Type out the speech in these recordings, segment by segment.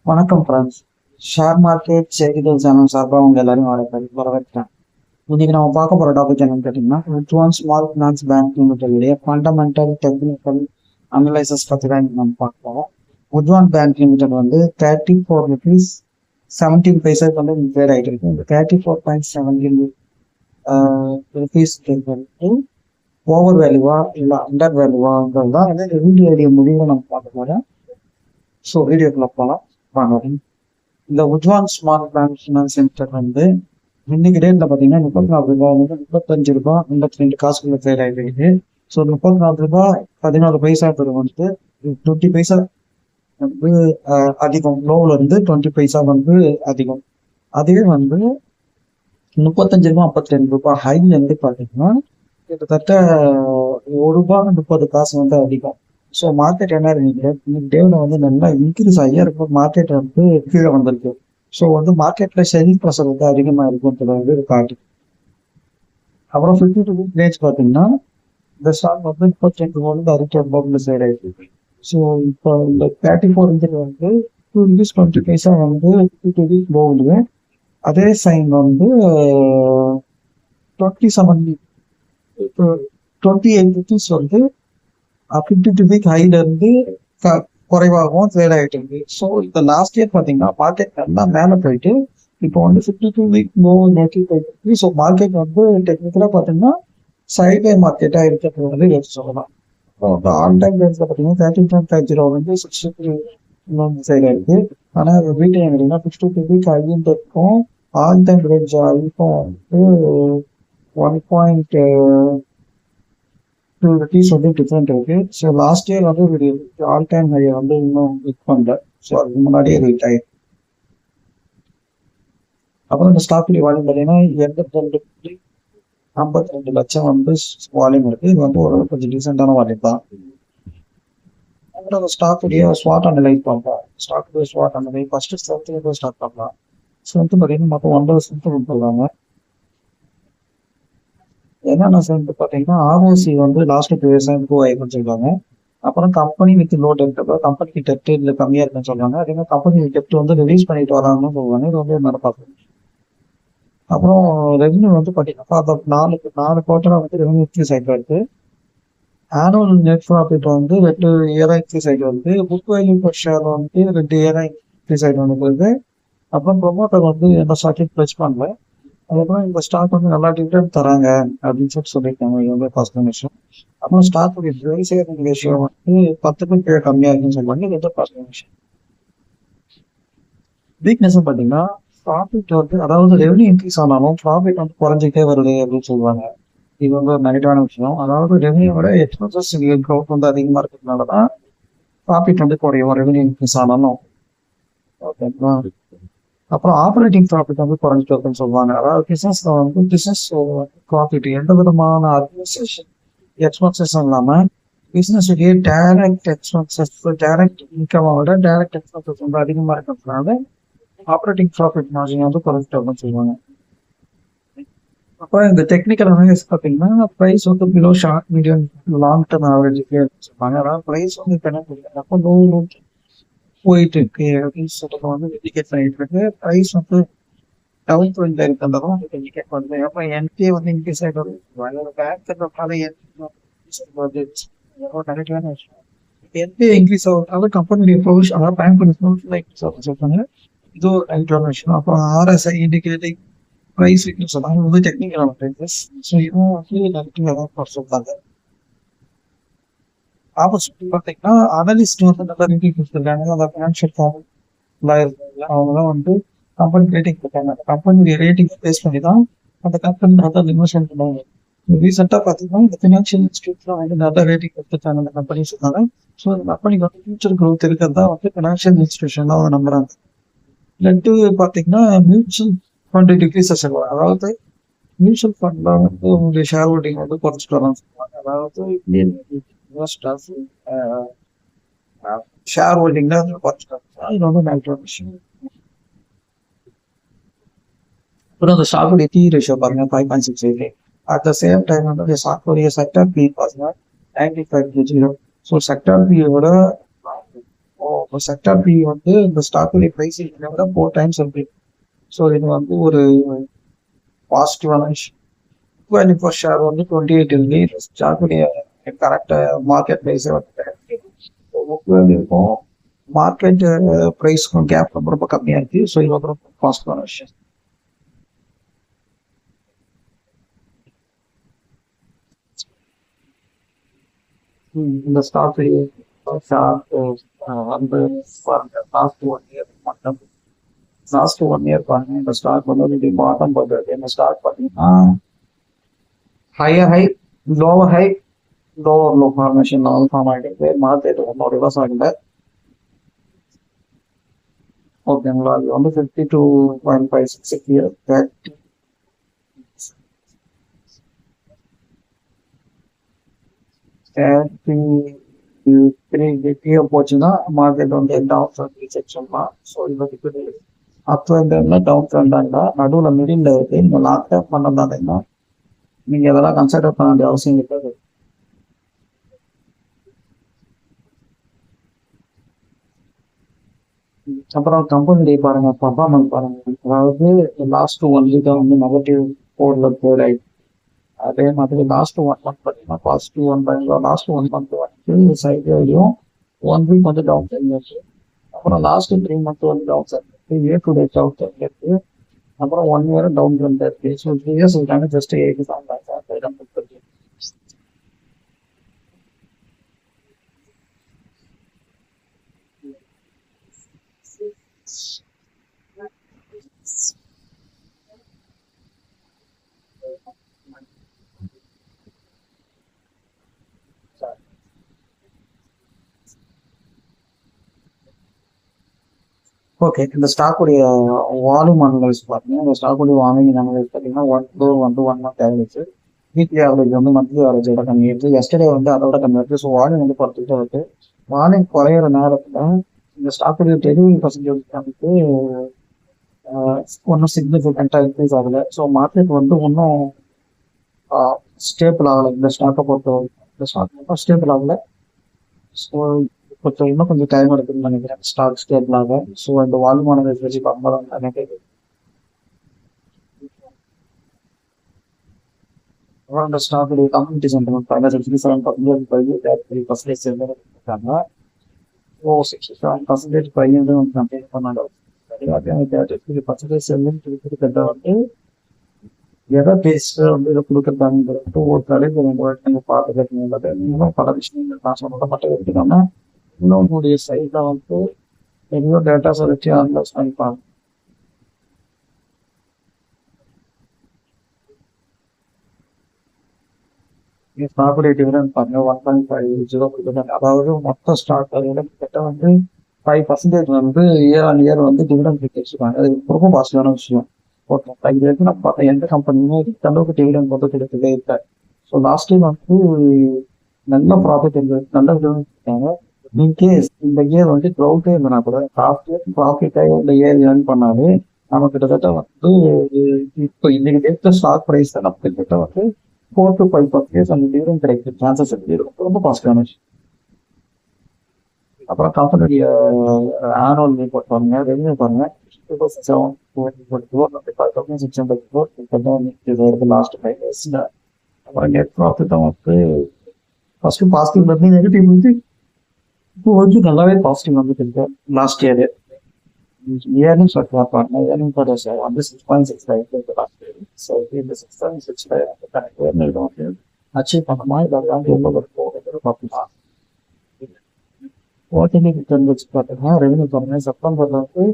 வணக்கம் friends. Share market செய்திகள் channel சார்பாக உங்க எல்லாரும் வரவேற்கிறேன். இன்னைக்கு நம்ம பார்க்க போற டாபிக் என்னன்னு கேட்டீங்கன்னா, உட்வான் small finance bank limited fundamental technical analysis பத்தி தான் நம்ம பார்க்க போறோம். உட்வான் பேங்க் லிமிடெட் வந்து 34 rupees 17 பைசாக்கு வந்து ட்ரேட் ஆகிட்டு இருக்கு. இந்த 34.17 ருபீஸ் வந்து ஓவர் வேல்யூவா இல்லை அண்டர் வேல்யூவான்றது தான் வந்து வீடியோ முடிவை நம்ம பார்க்க போறோம். ஸோ வீடியோக்குள்ள போகலாம் வாங்க. இந்த உஜ்வான் ஸ்மால் பேங்க் ஃபினான்ஸ் லிமிடெட் வந்து இன்னைக்கு டேட்ல பார்த்தீங்கன்னா 34 ரூபாய் வந்து 35 ரூபாய் 52 காசுக்குள்ள ட்ரேட் ஆகிருக்கு. ஸோ 34 ரூபாய் 14 பைசா வந்து 20 பைசா வந்து அதிகம். லோவில் இருந்து 20 பைசா வந்து அதிகம். அதுவே வந்து 35 ரூபாய் 52 ஹைல இருந்து பார்த்தீங்கன்னா கிட்டத்தட்ட 1 ரூபாய் 30 காசு வந்து அதிகம். ஸோ மார்க்கெட் என்ன இருக்கு, இன்னைக்கு டேவில் வந்து நல்லா இன்க்ரீஸ் ஆகி இருக்கும். மார்க்கெட் வந்து கீழே வந்திருக்கு. ஸோ வந்து மார்க்கெட்ல செல்லிங் ப்ரெஷர் வந்து அதிகமாக இருக்குன்றது வந்து காட்டு. அப்புறம் 52 வீக் ரேஞ்ச் பார்த்தீங்கன்னா இந்த ஸ்டாக் வந்து 32 வந்து 62 சைட் ஆயிருக்கு. ஸோ இப்போ இந்த 34 வந்து 2 rupees 20 பைசா வந்து 52 வீக் போகுது. அதே சைன் வந்து 28 rupees வந்து 52 வீக் ஹைல இருந்து குறைவாகவும் ட்ரேட் ஆகிட்டு இருக்கு. ஸோ இந்த லாஸ்ட் இயர் பார்த்தீங்கன்னா மார்க்கெட் நல்லா மேலே போயிட்டு இப்போ வந்து 52 வீக் நோக்கி போயிட்டு இருக்கு. ஸோ மார்க்கெட் வந்து டெக்னிக்கலாக பார்த்தீங்கன்னா சைட்வே மார்க்கெட்டாக இருக்கிறது வந்து எடுத்து சொல்லலாம். ஆன் டைம் ரேட்ஸில் பார்த்தீங்கன்னா 13.50 வந்து 63 சைடில் இருக்கு. ஆனால் வீட்டு எங்கன்னா 52 வீக் ஹைன்னு இருக்கும். ஆன் டைம் ரேஞ்ச் இப்போ வந்து 1.2 rupees வந்து டிஃப்ரெண்ட் இருக்கு. ஸோ லாஸ்ட் இயர் வந்து ஒரு ஆல் டைம் ஹை வந்து இன்னும் ஹிட் பண்ணல. ஸோ அதுக்கு முன்னாடியே ஹிட் ஆயிருக்கு. அப்புறம் இந்த ஸ்டாக் வால்யூம் பார்த்தீங்கன்னா 52 லட்சம் வந்து வால்யூம் இருக்கு. இது வந்து ஒரு கொஞ்சம் டீசெண்டான வால்யூம் தான். அப்புறம் அந்த ஸ்டாக்குடைய ஸ்வாட் அனலைஸ் பார்ப்போம். ஸ்டாக்குடைய ஸ்வாட் அனலைஸ் ஃபர்ஸ்ட் ஸ்ட்ரென்த் ஸ்டார்ட் பண்ணலாம். ஸ்ட்ரென்த் பார்த்தீங்கன்னா மொத்தம் 9 ஸ்ட்ரென்த் கொடுத்துருக்காங்க. என்னென்ன ஸ்ட்ரென்த் பார்த்தீங்கன்னா ஆர்ஓசி வந்து லாஸ்ட் 2 இயர்ஸ் இம்ப்ரூவ் ஆகிருக்குன்னு சொல்லுவாங்க. அப்புறம் கம்பெனி வித் லோ டெப்ட், கம்பெனிக்கு டெப்ட் இதில் கம்மியாக இருக்குன்னு சொல்லுவாங்க. அதே மாதிரி கம்பெனி டெப்ட் வந்து ரிலீஸ் பண்ணிட்டு வராங்கன்னு சொல்லுவாங்க. இது வந்து நடப்பாங்க. அப்புறம் ரெவன்யூ வந்து பார்த்தீங்கன்னா 4 குவார்டராக வந்து ரெவன்யூ இன்க்ரீஸ் ஆகிட்டு இருக்கு. ஆனுவல் நெட் ப்ராஃபிட் வந்து 2 இயராக இன்க்ரீஸ் ஆகிட்டு வருது. புக் வேல்யூ பர் ஷேர் வந்து 2 இயராக இன்க்ரீஸ் ஆகிட்டு வந்துருக்கு. அப்புறம் ப்ரொமோட்டர் வந்து எந்த ஸ்டாக்கையும் ப்ளச் பண்ணல. அதுக்கப்புறம் இந்த ஸ்டாக் வந்து நல்லா டிவிடெண்ட் தராங்க அப்படின்னு சொல்லியிருக்காங்க. இது வந்து ஃபர்ஸ்ட் விஷயம். அப்புறம் ஸ்டாக் சேவிங் ரேஷியோ வந்து 10க்கும் கீழே கம்மியாக இருக்குன்னு சொல்லுவாங்க. இது வந்து ஃபர்ஸ்ட் விஷயம். வீக்னஸ் பார்த்தீங்கன்னா ப்ராஃபிட் வந்து, அதாவது ரெவன்யூ இன்க்ரீஸ் ஆனாலும் ப்ராஃபிட் வந்து குறைஞ்சிக்கிட்டே வருது அப்படின்னு சொல்லுவாங்க. இது வந்து ஒரு நெகட்டிவான விஷயம். அதாவது ரெவன்யூவோட எக்ஸ்பென்சஸ் க்ரோத் வந்து அதிகமாக இருக்கிறதுனால தான் ப்ராஃபிட் வந்து குறையும் ரெவன்யூ இன்க்ரீஸ் ஆனாலும். ஓகேங்களா. அப்புறம் ஆப்ரேட்டிங் ப்ராஃபிட் வந்து குறைஞ்சிட்டு இருக்குன்னு சொல்லுவாங்க. அதாவது பிசினஸ்ல வந்து பிசினஸ் ப்ராஃபிட் எந்த விதமான அட்மினிஸ்ட்ரேஷன் எக்ஸ்பென்சஸ் இல்லாமல் பிசினஸுடைய டைரக்ட் எக்ஸ்பென்சஸ், டைரக்ட் இன்கமோட டைரக்ட் எக்ஸ்பென்சஸ் வந்து அதிகமாக இருக்கிறதுனால ஆப்ரேட்டிங் ப்ராஃபிட் மார்ஜின் வந்து குறைஞ்சிட்டு இருக்குன்னு சொல்லுவாங்க. அப்போ இந்த டெக்னிக்கல் அனலைஸ் பார்த்தீங்கன்னா ப்ரைஸ் வந்து below short medium long term ஆவரேஜுக்கு சொல்லுவாங்க. அதாவது ப்ரைஸ் வந்து இப்போ என்ன பண்ணுறாங்க, அப்போ லோ போயிட்டு இருக்கு அப்படின்னு சொல்றது வந்து இண்டிகேட் பண்ணிட்டு இருக்கு. ப்ரைஸ் வந்து டவுன் ட்ரெண்ட்ல இருக்கிறதும் வந்து இண்டிகேட் பண்ணுது. அப்புறம் என்கே வந்து இன்க்ரீஸ் ஆகிட்டு வருது. பேங்க் நெகட்டிவான விஷயம். என்கே இன்க்ரீஸ் ஆகுறதுனால கம்பெனியுடைய ப்ரொவிஷன், அதாவது பேங்க் சொல்றாங்க. இது ஒரு நெகட்டிவான விஷயம். அப்புறம் ஆர்எஸ்ஐ இண்டிகேட்டிங் ப்ரைஸ் சொல்றாங்க. இது வந்து டெக்னிக்கலான ப்ரைஸஸ். ஸோ இதுவும் வந்து நெகட்டிவாக தான் சொல்றாங்க. ஆப்பர்ச்சுனிட்டி பார்த்தீங்கன்னா அனலிஸ்ட் வந்து நல்லா ரேட்டிங் கொடுத்துருக்காங்க. அந்த ஃபினான்ஷியல் அவங்க தான் வந்து கம்பெனி ரேட்டிங் கொடுத்தாங்க. அந்த கம்பெனியுடைய ரேட்டிங் பேஸ் பண்ணி தான் அந்த கம்பெனி வந்து அந்த இன்வெஸ்ட்மெண்ட் பண்ணுவாங்க. ரீசெண்டாக பார்த்தீங்கன்னா இந்த ஃபினான்ஷியல் இன்ஸ்டியூட்லாம் வந்து நல்ல ரேட்டிங் கொடுத்துருக்காங்க அந்த கம்பெனி சொன்னாங்க. ஸோ அந்த கம்பெனிக்கு வந்து ஃபியூச்சர் க்ரோத் இருக்கிறதா வந்து ஃபினான்ஷியல் இன்ஸ்டியூஷன்லாம் அவங்க நம்புறாங்க. ரெண்டு பார்த்தீங்கன்னா மியூச்சுவல் ஃபண்ட் டிக்ரீசஸ், அதாவது மியூச்சுவல் ஃபண்ட்ல வந்து உங்களுடைய ஷேர் ஹோல்டிங் வந்து குறைச்சிட்டு வரலாம்னு சொல்லுவாங்க. அதாவது இன்வெஸ்டர்ஸ் ஷேர் ஹோல்டிங்ல குறைச்சிட்டு இது வந்து நெகட்டிவ் விஷயம். அப்புறம் அந்த ஸ்டாக்குடைய பி ரேஷியோ பாருங்க 5.68. அட் த சேம் டைம் வந்து ஸ்டாக்குடைய செக்டார் பி பாருங்க 95.0. ஸோ செக்டார் பியோட இப்போ செக்டார் பி வந்து இந்த ஸ்டாக்குடைய ப்ரைஸிங் விட 4 times இருக்கு. ஸோ இது வந்து ஒரு பாசிட்டிவான விஷயம். வேல்யூ பர் ஷேர் வந்து 28 இருக்கு. ஸ்டாக்குடைய கரெக்டாக மார்க்கெட் ப்ரைஸே வந்து புக் வேல்யூ இருக்கும். மார்க்கெட் ப்ரைஸ்க்கும் கேப் ரொம்ப ரொம்ப கம்மியாக இருக்கு. ஸோ இது வந்து ரொம்ப பாசிட்டிவான விஷயம். இந்த ஸ்டாக் வந்து லாஸ்ட் 1 இயர் பாருங்க. இந்த ஸ்டாக் வந்து பாட்டம் போடுறது. இந்த ஸ்டாக் பார்த்தீங்கன்னா higher high, lower high, lower low formation form ஆகிட்டு மார்க்கெட் ரொம்ப ரிவர்ஸ் ஆகல. ஓகேங்களா? அது வந்து 52.56 இயர் 33 போச்சுன்னா மார்க்கெட் வந்து டவுன் ட்ரெண்ட் செக்ஷன்லாம். ஸோ இது அப் ட்ரெண்ட் டவுன் ட்ரெண்டாக நடுவில் மிடில் இருக்கு. நீங்கள் லாங் டேர்ம் பண்ணதாங்கன்னா நீங்கள் இதெல்லாம் கன்சிடர் பண்ண வேண்டிய அவசியம் இருக்காது. அப்புறம் கம்பெனி பாருங்க, பர்ஃபார்மன்ஸ் பாருங்க. அதாவது லாஸ்ட் 1 வீக் வந்து நெகட்டிவ் 4ல ட்ரேட் ஆயிடுச்சு. அதே மாதிரி லாஸ்ட் 1 மந்த் பார்த்தீங்கன்னா பாசிட்டிவ் 1 லாஸ்ட் 1 மந்த் வந்து சைட்லையும் 1 வீக் வந்து டவுன் சைட்ல இருக்கு. அப்புறம் லாஸ்ட் 3 மந்த் வந்து டவுன் சைட் இருக்கு. இயர் டு டேட் டவுன் சைட்ல இருக்கு. அப்புறம் 1 இயர் டவுன் ட்ரெண்ட் இருக்கு. ஸோ 3 இயர்ஸ் இருக்காங்க. Just 87 okay. இந்த ஸ்டாக்குடைய வால்யூம் அனலைஸ் பார்த்தீங்கன்னா இந்த ஸ்டாக்குடைய வால்யூம் அனலைஸ் பார்த்தீங்கன்னா 1 crore வந்து 1 month ஆகிடுச்சு. வீக்லி ஆவரேஜ் வந்து மந்த்லி ஆவரேஜோட கம்மியாயிடுச்சு. எஸ்டர்டே வந்து அதோட கம்மியாயிடுச்சு. ஸோ வால்யூம் வந்து குறைச்சிட்டு இருக்கு. வால்யூம் குறையிற நேரத்தில் இந்த ஸ்டாக்குடைய டெலிவரி பர்சன்டேஜ் வந்து ஒன்றும் சிக்னிஃபிகண்ட்டாக இன்க்ரீஸ் ஆகலை. ஸோ மார்க்கெட் வந்து இன்னும் ஸ்டேபிள் ஆகலை. இந்த ஸ்டாக்கை பொறுத்தவரைக்கும் இந்த ஸ்டாக் மட்டும் ஸ்டேபிள் ஆகலை. ஸோ இன்னும் கொஞ்சம் டைம் எடுக்குதுன்னு நினைக்கிறேன் ஸ்டாக் ஸ்டேபிள் ஆக. ஸோ இந்த வால்யூம் அனலைஸ் வச்சு பார்க்கும்போது எனக்கு அப்புறம் இந்த ஸ்டாக்குடைய கம்யூனிட்டி சென்டிமெண்ட் 67% இருக்காங்க. ஓ 67% பையன் வந்து கம்பேர் பண்ணாங்க. 30% செல்லுன்னு வந்து எதை பேஸ்ட் வந்து இதை கொடுக்குறாங்கிறது ஒரு தலைப்பு நீங்கள் பார்த்துக்கிட்டு இன்னும் பல விஷயங்கள் நான் சொல்ல மட்டும் எடுத்துக்காம இன்னொன்னுடைய சைட்ல வந்து எங்கேயோ டேட்டாஸை வச்சு அனலைஸ் பண்ணிப்பாங்க. ஸ்டாக்குடைய டிவிடெண்ட் பாருங்க 1.50%. அதாவது மொத்த ஸ்டாக் கிட்ட வந்து 5% வந்து இயர் வந்து டிவிடெண்ட் வச்சிருக்காங்க. அது ரொம்ப பாசிட்டிவான விஷயம். ஓகே, இது வரைக்கும் நம்ம பார்த்தா எந்த கம்பெனியுமே இந்த அளவுக்கு டிவிடெண்ட் வந்து கொடுக்கவே இல்லை. ஸோ லாஸ்ட் டைம் வந்து நல்ல ப்ராஃபிட் இருந்தது, நல்ல டிவிடெண்ட் இருக்காங்க. இன்கேஸ் இந்த இயர் வந்து க்ரௌட்டே இருந்தனா கூட ப்ராஃபிட்டாக இந்த இயர் ஏர்ன் பண்ணாலே நம்ம கிட்டத்தட்ட வந்து இப்போ இன்னைக்கு டேட்ல ஸ்டாக் ப்ரைஸ் நம்ம கிட்டத்தட்ட வந்து 4 to 5% அந்த டிவிடெண்ட் கிடைக்கிற சான்சஸ் இருக்கு. ரொம்ப பாசிட்டிவான விஷயம். அப்புறம் கம்பெனியுடைய ஆனுவல் ரிப்போர்ட் பாருங்க, ரெவன்யூ பாருங்க. 2007 லாஸ்ட் 5 இயர்ஸ்ல. அப்புறம் நெட் ப்ராஃபிட் வந்து ஃபர்ஸ்ட் பாசிட்டிவ் இருந்து நெகட்டிவ் வந்து இப்போ வந்து நல்லாவே பாசிட்டிவ் வந்துட்டு இருக்கு. லாஸ்ட் இயர் இயர்னிங் சொல்லிட்டு பாருங்க, இயர்னிங் ஃபார் வந்து 6.65 லாஸ்ட் இயர். ஸோ இந்த 6.65 அச்சீவ் பண்ணமா இதெல்லாம் ரொம்ப பார்க்கலாம். குவார்டர்லி ரிட்டர்ன் வச்சு பார்த்தீங்கன்னா ரெவன்யூ பாருங்க, செப்டம்பர்ல வந்து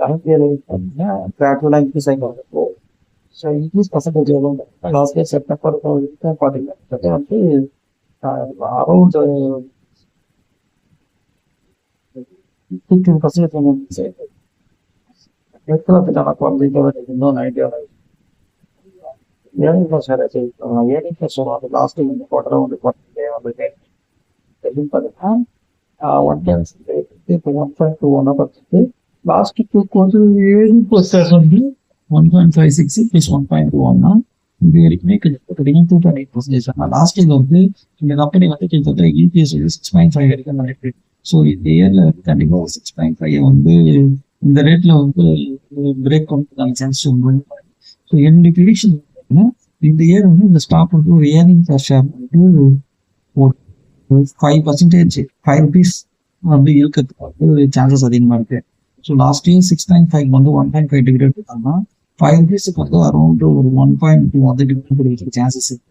கரண்ட் இயர் பார்த்தீங்கன்னா கிராஜுவலாக இன்க்ரீஸ் ஆகி வரப்போ ஸோ இன்க்ரீஸ் பர்சன்டேஜ் எவ்வளோ லாஸ்ட் இயர் செப்டம்பர் பார்த்தீங்கன்னா வந்து அரௌண்ட் 15% எவ்வளோ குவாலிட்டி இன்னும் 90 ஏர்னிங் ப்ளஸ் ஏர்னிங் ப்ளஸ் வந்து லாஸ்ட் இந்த குவார்டர் வந்து பார்த்தீங்கன்னா 1.21 பார்த்துட்டு லாஸ்ட் 2 quarters ஏர்னிங் ப்ளஸ் வந்து 1.56 + 1.21 இது வரைக்குமே கிட்டத்தட்ட 2.8%. லாஸ்ட் இயர் வந்து இந்த கம்பெனி வந்து கிட்டத்தட்ட EPS 6.5 வரைக்கும் ஸோ இந்த இயர்ல வந்து கண்டிப்பாக 6.5 வந்து இந்த ரேட்ல வந்து பிரேக் பண்ணுறதுக்கான சான்ஸ் ரொம்ப. ஸோ என்னுடைய ப்ரிடிக்ஷன் இந்த இயர் வந்து இந்த ஸ்டாக் வந்து ஒரு ஏர்னிங் பர் ஷேர் வந்து ஒரு 5%, 5 rupees அப்படி இருக்கிறதுக்கு வந்து சான்சஸ் அதிகமாக இருக்கு. ஸோ லாஸ்ட் இயர் 6.5 வந்து 1.5 டிவிடெண்ட் இருக்காங்கன்னா 5 rupeesக்கு வந்து அரௌண்ட் ஒரு 1.2 வந்து டிவிடெண்ட் கிடைக்கிறதுக்கு சான்சஸ் இருக்கு.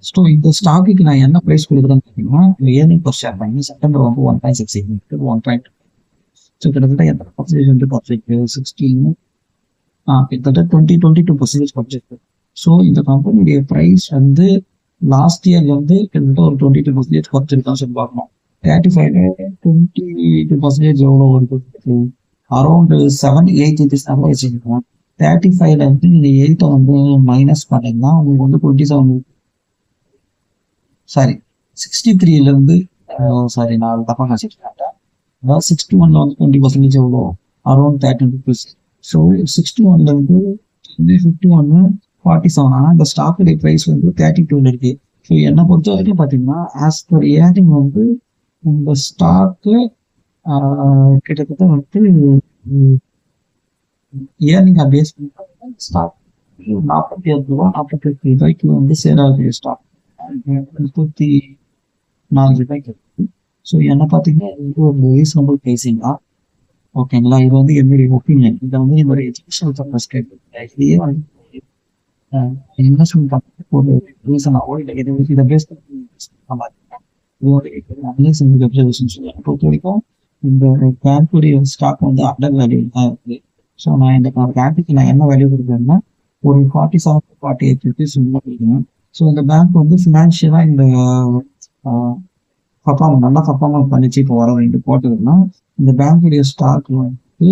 ஸோ இந்த ஸ்டாக்குக்கு நான் என்ன ப்ரைஸ் கொடுக்குறேன்னு பார்த்தீங்கன்னா ஏர்னிங் பர் ஷேர் பண்ணி செப்டம்பர் வந்து 1.6 1. ஸோ கிட்டத்தட்ட எத்தனை பர்சன்டேஜ் வந்து குறைச்சிருக்கு 16 கிட்டத்தட்ட 22% குறைச்சிருக்கு. ஸோ இந்த கம்பெனியுடைய ப்ரைஸ் வந்து லாஸ்ட் இயர் வந்து கிட்டத்தட்ட ஒரு 22% குறைச்சிருக்கான்னு சொல்லி பார்க்கணும். 35 22% எவ்வளோ வருது, அரௌண்ட் 7-8 வச்சுருக்கோம். 35ல வந்து நீங்கள் 8 வந்து மைனஸ் பண்ணீங்கன்னா உங்களுக்கு வந்து 27 சாரி 63லேருந்து சாரி நான் தப்பாக காய்ச்சிருக்கேன். அதாவது 61ல வந்து 20% எவ்வளோ, அரௌண்ட் 13 rupees. ஸோ 61ல வந்து 51 47. ஆனால் இந்த ஸ்டாக்குடைய ப்ரைஸ் வந்து 32ல இருக்கு. ஸோ என்னை பொறுத்த வரைக்கும் பார்த்தீங்கன்னா ஆஸ் பர் ஏர்னிங் வந்து இந்த ஸ்டாக்கு கிட்டத்தட்ட வந்து ஏர்னிங் பேஸ் பண்ணி ஸ்டாக் 47 ரூபா 48 ரூபாய்க்கு வந்து சேல் ஆகுது ஸ்டாக் 34 ரூபாய்க்கு இருக்கு. ஸோ என்ன பார்த்தீங்கன்னா இது ஒரு ரீசனபிள் ப்ரைஸிங் தான். ஓகேங்களா, இது வந்து என்னுடைய ஒப்பீனியன். இதை வந்து என்னுடைய எஜுகேஷனல் பர்பஸ் கேட்குறேன். இதையே வந்து இன்வெஸ்ட்மெண்ட் பண்ணுறதுக்கு ஒரு ரீசனாகவோ இல்லை இதை பேஸ் பண்ணி பொறுத்த வரைக்கும் இந்த பேங்க்குடைய ஸ்டாக் வந்து அண்டர் வேல்யூ தான் இருக்குது. ஸோ நான் இந்த பேங்க்குக்கு நான் என்ன வேல்யூ கொடுக்குறேன்னா ஒரு 47 to 48 rupees கொடுக்குறேன். ஸோ இந்த பேங்க் வந்து ஃபினான்ஷியலாக இந்த நல்லா பர்ஃபார்மன்ஸ் பண்ணிச்சு இப்போ வர வேண்டிய குவார்ட்டர்னா இந்த பேங்க்குடைய ஸ்டாக் வந்து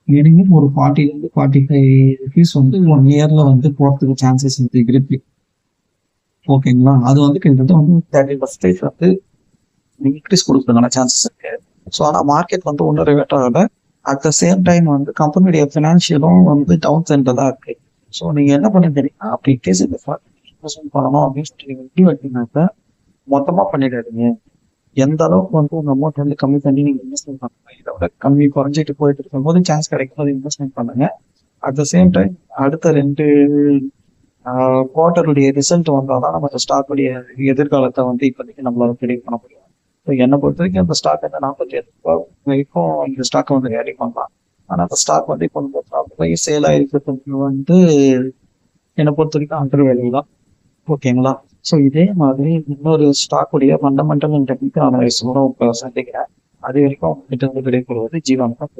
மினிமம் ஒரு 40 to 45 rupees வந்து 1 இயர்ல வந்து போகிறதுக்கு சான்சஸ் இருக்கு. ஓகேங்களா, அது வந்து கிட்டத்தட்ட வந்து 30% வந்து இன்க்ரீஸ் கொடுக்குறதுக்கான சான்சஸ் இருக்கு. ஸோ ஆனால் மார்க்கெட் வந்து ஒன்றும் ரிவேட் ஆகலை. அட் த சேம் டைம் வந்து கம்பெனியுடைய ஃபினான்ஷியலும் வந்து டவுன் சென்டர் தான் இருக்கு. ஸோ நீங்கள் என்ன பண்ண தெரியுமா, அப்படி கேஸ் இன்வெஸ்ட்மெண்ட் பண்ணணும் அப்படின்னு சொல்லி நீங்கள் எப்படி வைக்கீங்கன்னாக்க மொத்தமாக பண்ணிடாதீங்க. எந்த அளவுக்கு வந்து உங்கள் அமௌண்ட் வந்து கம்மி பண்ணி நீங்கள் இன்வெஸ்ட்மெண்ட் பண்ணுங்க, இதோட கம்மி குறைஞ்சிட்டு போயிட்டு இருக்கும்போது சான்ஸ் கிடைக்கும் போது இன்வெஸ்ட்மெண்ட் பண்ணுங்க. அட் த சேம் டைம் அடுத்த 2 குவார்ட்டருடைய ரிசல்ட் வந்தால் தான் நம்ம ஸ்டாக்குடைய எதிர்காலத்தை வந்து இப்போதைக்கு நம்மளால ப்ரெடிக்ட் பண்ண முடியும். ஸோ என்னை பொறுத்த வரைக்கும் அந்த ஸ்டாக் வந்து 47 ரூபாய் வரைக்கும் இந்த ஸ்டாக்கை வந்து கேரி பண்ணலாம். ஆனால் அந்த ஸ்டாக் வந்து இப்போ 40 ரூபாய்க்கு சேல் ஆகிருக்கிறது வந்து என்னை பொறுத்த வரைக்கும் அண்டர் வேல்யூ தான். ஓகேங்களா, ஸோ இதே மாதிரி இன்னொரு ஸ்டாக்குடைய ஃபண்டமெண்டல் அண்ட் டெக்னிக்கல் அனலைஸோட சந்திக்கிறேன். அது வரைக்கும் உங்ககிட்ட வந்து விடைபெறுவது ஜீவன் தான்.